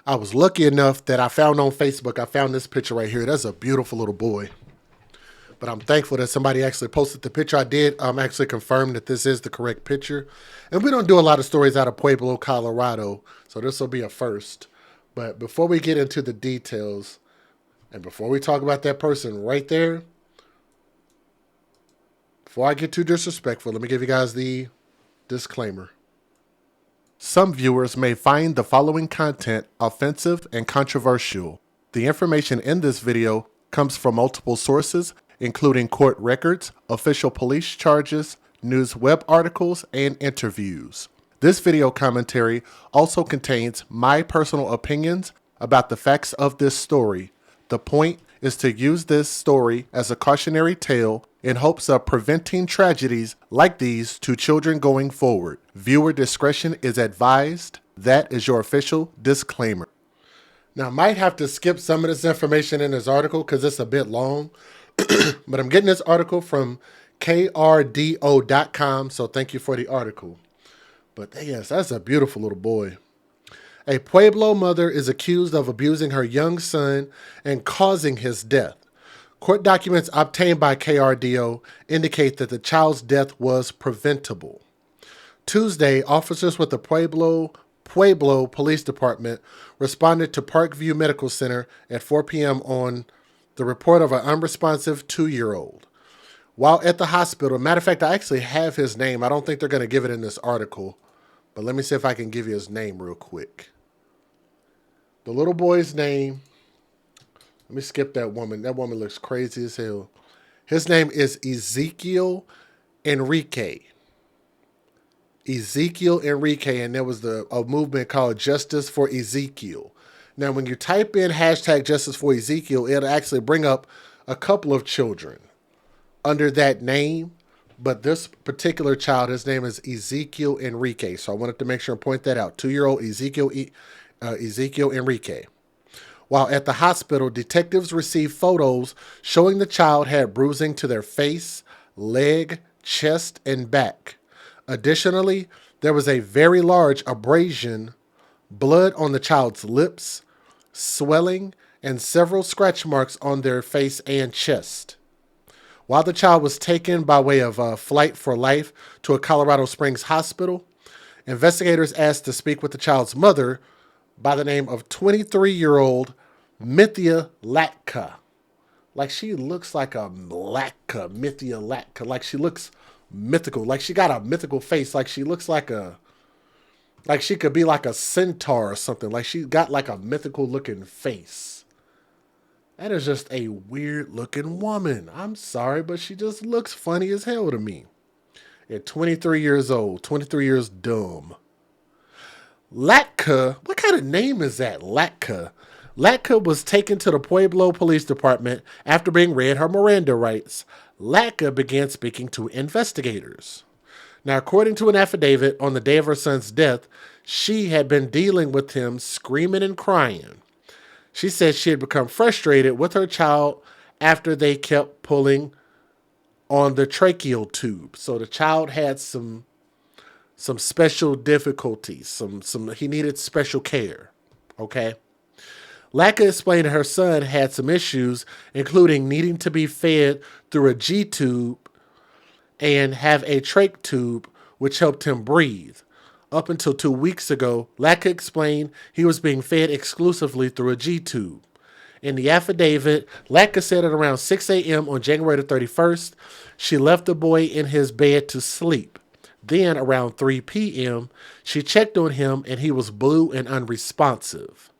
I was lucky enough that I found on Facebook, I found this picture right here. That's a beautiful little boy. But I'm thankful that somebody actually posted the picture. I did actually confirm that this is the correct picture. And we don't do a lot of stories out of Pueblo, Colorado, so this will be a first. But before we get into the details, and before we talk about that person right there, before I get too disrespectful, let me give you guys the disclaimer. Some viewers may find the following content offensive and controversial. The information in this video comes from multiple sources, including court records, official police charges, news web articles, and interviews. This video commentary also contains my personal opinions about the facts of this story. The point is to use this story as a cautionary tale in hopes of preventing tragedies like these to children going forward. Viewer discretion is advised. That is your official disclaimer. Now, I might have to skip some of this information in this article because it's a bit long, but I'm getting this article from krdo.com, so thank you for the article. But yes, that's a beautiful little boy. A Pueblo mother is accused of abusing her young son and causing his death. Court documents obtained by KRDO indicate that the child's death was preventable. Tuesday, officers with the Pueblo Police Department responded to Parkview Medical Center at 4 p.m. on the report of an unresponsive 2-year-old. While at the hospital, matter of fact, I actually have his name. I don't think they're going to give it in this article, but let me see if I can give you his name real quick. The little boy's name, let me skip that woman. That woman looks crazy as hell. His name is Ezekiel Enrique. Ezekiel Enrique, and there was a movement called Justice for Ezekiel. Now, when you type in hashtag Justice for Ezekiel, it'll actually bring up a couple of children under that name, but this particular child, his name is Ezekiel Enrique. So I wanted to make sure and point that out. 2-year-old Ezekiel Enrique. While at the hospital, detectives received photos showing the child had bruising to their face, leg, chest, and back. Additionally, there was a very large abrasion, blood on the child's lips, swelling, and several scratch marks on their face and chest. While the child was taken by way of Flight for Life to a Colorado Springs hospital, investigators asked to speak with the child's mother by the name of 23-year-old Mithya Latka. Like she looks like a Latka, Mithya Latka. Like she looks mythical. Like she got a mythical face. Like she looks like she could be like a centaur or something. Like she got like a mythical looking face. That is just a weird looking woman. I'm sorry, but she just looks funny as hell to me. At 23 years old, 23 years dumb. Latka, what kind of name is that? Latka. Latka was taken to the Pueblo Police Department after being read her Miranda rights. Latka began speaking to investigators. Now, according to an affidavit, on the day of her son's death, she had been dealing with him screaming and crying. She said she had become frustrated with her child after they kept pulling on the tracheal tube. So the child had some special difficulties. He needed special care. Okay. Latka explained her son had some issues, including needing to be fed through a G tube and have a trach tube, which helped him breathe. Up until 2 weeks ago, Latka explained he was being fed exclusively through a G tube. In the affidavit, Latka said at around 6 a.m. on January the 31st, she left the boy in his bed to sleep. Then, around 3 p.m., she checked on him and he was blue and unresponsive.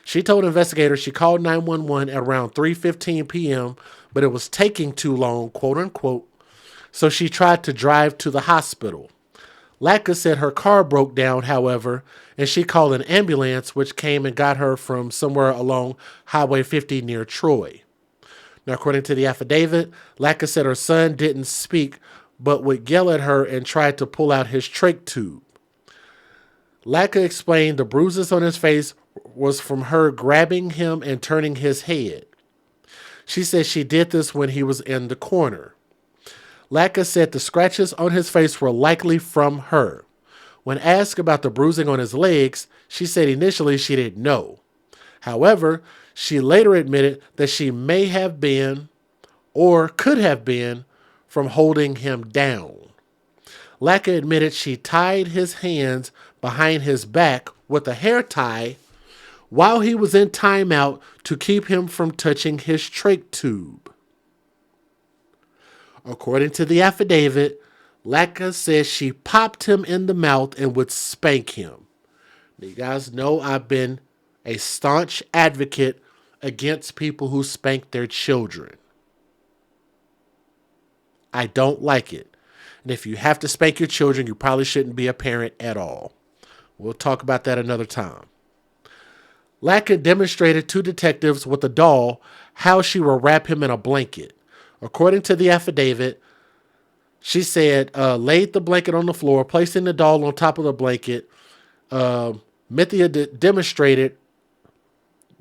She told investigators she called 911 at around 3:15 p.m., but it was taking too long, quote unquote, so she tried to drive to the hospital. Latka said her car broke down, however, and she called an ambulance, which came and got her from somewhere along Highway 50 near Troy. Now, according to the affidavit, Latka said her son didn't speak, but would yell at her and try to pull out his trach tube. Latka explained the bruises on his face was from her grabbing him and turning his head. She said she did this when he was in the corner. Latka said the scratches on his face were likely from her. When asked about the bruising on his legs, she said initially she didn't know. However, she later admitted that she may have been or could have been from holding him down. Lacka admitted she tied his hands behind his back with a hair tie while he was in timeout to keep him from touching his trach tube. According to the affidavit, Lacka says she popped him in the mouth and would spank him. Now, you guys know I've been a staunch advocate against people who spank their children. I don't like it. And if you have to spank your children, you probably shouldn't be a parent at all. We'll talk about that another time. Lacka demonstrated to detectives with a doll how she will wrap him in a blanket. According to the affidavit, she said, laid the blanket on the floor, placing the doll on top of the blanket. Mithia demonstrated,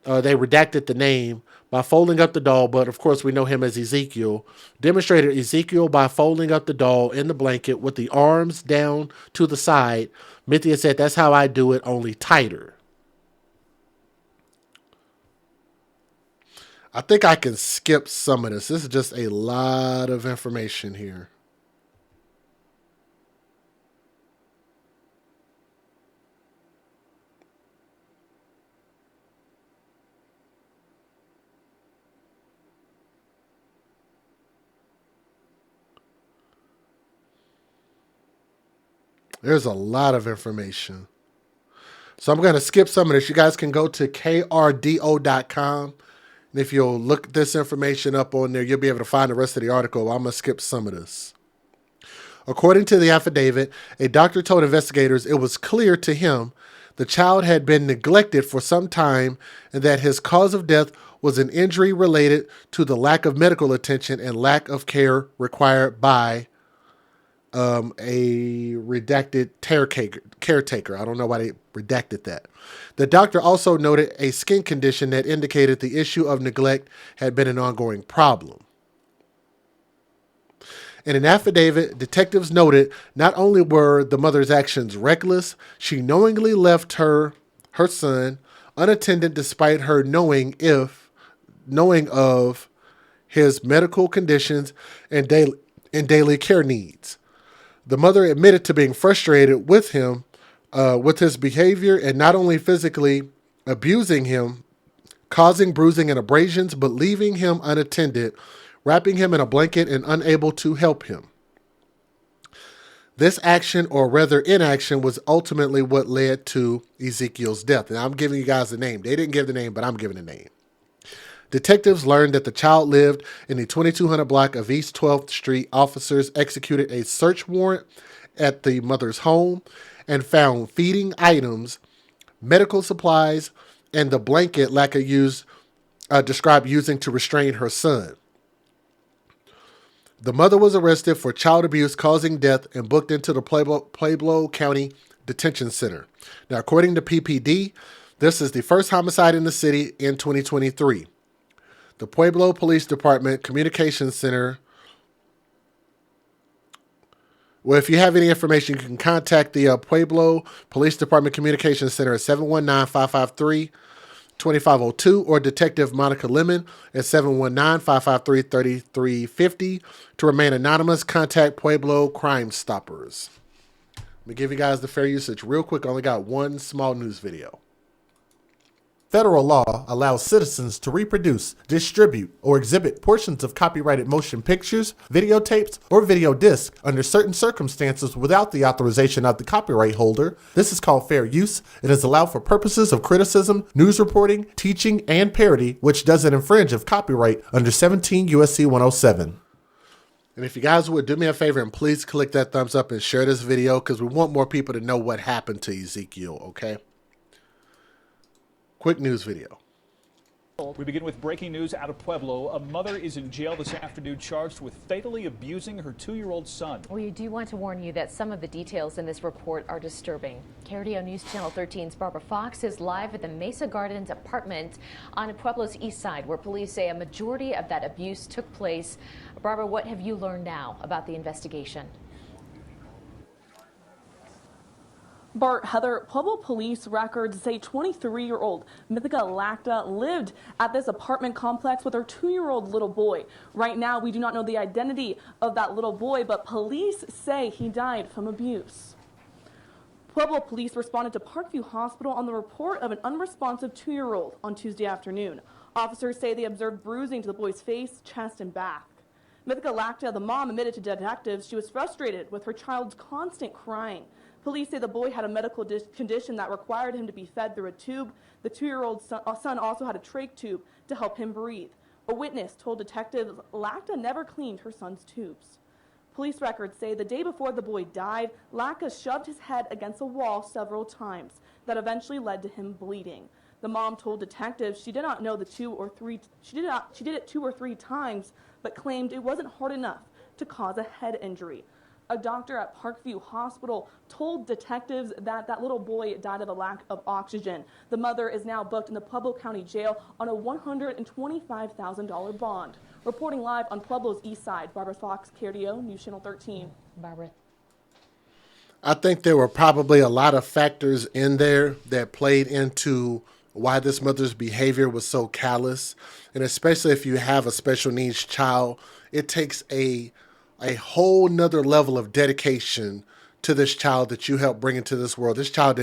they redacted the name, by folding up the doll, but of course we know him as Ezekiel. Demonstrated Ezekiel by folding up the doll in the blanket with the arms down to the side. Mithia said, that's how I do it, only tighter. I think I can skip some of this. This is just a lot of information here. There's a lot of information. So I'm going to skip some of this. You guys can go to krdo.com. And if you'll look this information up on there, you'll be able to find the rest of the article. I'm going to skip some of this. According to the affidavit, a doctor told investigators it was clear to him the child had been neglected for some time and that his cause of death was an injury related to the lack of medical attention and lack of care required by a redacted caretaker. I don't know why they redacted that. The doctor also noted a skin condition that indicated the issue of neglect had been an ongoing problem. In an affidavit, detectives noted not only were the mother's actions reckless, she knowingly left her son unattended despite her knowing of his medical conditions and daily care needs. The mother admitted to being frustrated with him, with his behavior, and not only physically abusing him, causing bruising and abrasions, but leaving him unattended, wrapping him in a blanket and unable to help him. This action, or rather inaction, was ultimately what led to Ezekiel's death. And I'm giving you guys the name. They didn't give the name, but I'm giving the name. Detectives learned that the child lived in the 2200 block of East 12th Street. Officers executed a search warrant at the mother's home and found feeding items, medical supplies, and the blanket Lacka described using to restrain her son. The mother was arrested for child abuse causing death and booked into the Pueblo County Detention Center. Now, according to PPD, this is the first homicide in the city in 2023. The Pueblo Police Department Communications Center. Well, if you have any information, you can contact the Pueblo Police Department Communications Center at 719-553-2502 or Detective Monica Lemon at 719-553-3350. To remain anonymous, contact Pueblo Crime Stoppers. Let me give you guys the fair usage real quick. I only got one small news video. Federal law allows citizens to reproduce, distribute, or exhibit portions of copyrighted motion pictures, videotapes, or video discs under certain circumstances without the authorization of the copyright holder. This is called fair use. It is allowed for purposes of criticism, news reporting, teaching, and parody, which doesn't infringe of copyright under 17 U.S.C. 107. And if you guys would do me a favor and please click that thumbs up and share this video because we want more people to know what happened to Ezekiel, okay? Quick news video. We begin with breaking news out of Pueblo. A mother is in jail this afternoon charged with fatally abusing her 2-year-old son. We do want to warn you that some of the details in this report are disturbing. KRDO News Channel 13's Barbara Fox is live at the Mesa Gardens apartment on Pueblo's east side, where police say a majority of that abuse took place. Barbara, what have you learned now about the investigation? Bart, Heather, Pueblo police records say 23-year-old Mythica Lacta lived at this apartment complex with her 2-year-old little boy. Right now, we do not know the identity of that little boy, but police say he died from abuse. Pueblo police responded to Parkview Hospital on the report of an unresponsive 2-year-old on Tuesday afternoon. Officers say they observed bruising to the boy's face, chest, and back. Mythica Lacta, the mom, admitted to detectives she was frustrated with her child's constant crying. Police say the boy had a medical condition that required him to be fed through a tube. The 2-year-old son also had a trach tube to help him breathe. A witness told detectives Lacta never cleaned her son's tubes. Police records say the day before the boy died, Lacta shoved his head against a wall several times. That eventually led to him bleeding. The mom told detectives she did not know she did it 2 or 3 times, but claimed it wasn't hard enough to cause a head injury. A doctor at Parkview Hospital told detectives that little boy died of a lack of oxygen. The mother is now booked in the Pueblo County Jail on a $125,000 bond. Reporting live on Pueblo's east side, Barbara Fox, KRDO, News Channel 13. Barbara. I think there were probably a lot of factors in there that played into why this mother's behavior was so callous. And especially if you have a special needs child, it takes a whole nother level of dedication to this child that you helped bring into this world. This child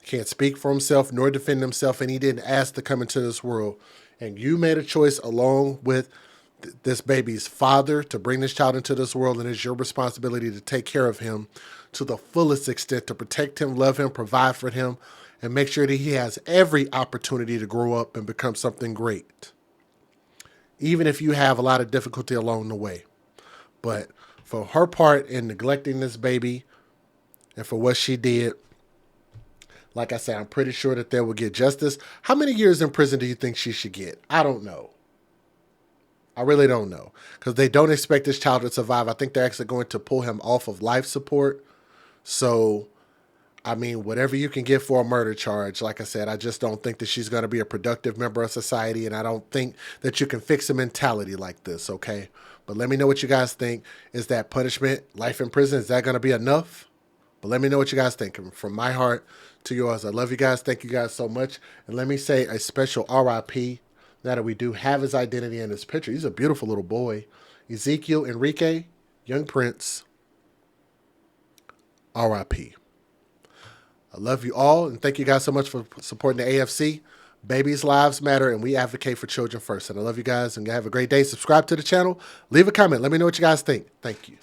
can't speak for himself nor defend himself, and he didn't ask to come into this world. And you made a choice along with this baby's father to bring this child into this world, and it's your responsibility to take care of him to the fullest extent, to protect him, love him, provide for him, and make sure that he has every opportunity to grow up and become something great, even if you have a lot of difficulty along the way. But for her part in neglecting this baby and for what she did, like I said, I'm pretty sure that they will get justice. How many years in prison do you think she should get? I don't know. I really don't know, because they don't expect this child to survive. I think they're actually going to pull him off of life support. So, I mean, whatever you can get for a murder charge, like I said, I just don't think that she's going to be a productive member of society, and I don't think that you can fix a mentality like this, okay? But let me know what you guys think. Is that punishment, life in prison, is that going to be enough? But let me know what you guys think. From my heart to yours, I love you guys. Thank you guys so much. And let me say a special RIP, now that we do have his identity in his picture. He's a beautiful little boy. Ezekiel Enrique, young prince, RIP. I love you all, and thank you guys so much for supporting the AFC. Babies' lives matter, and we advocate for children first. And I love you guys, and have a great day. Subscribe to the channel. Leave a comment. Let me know what you guys think. Thank you.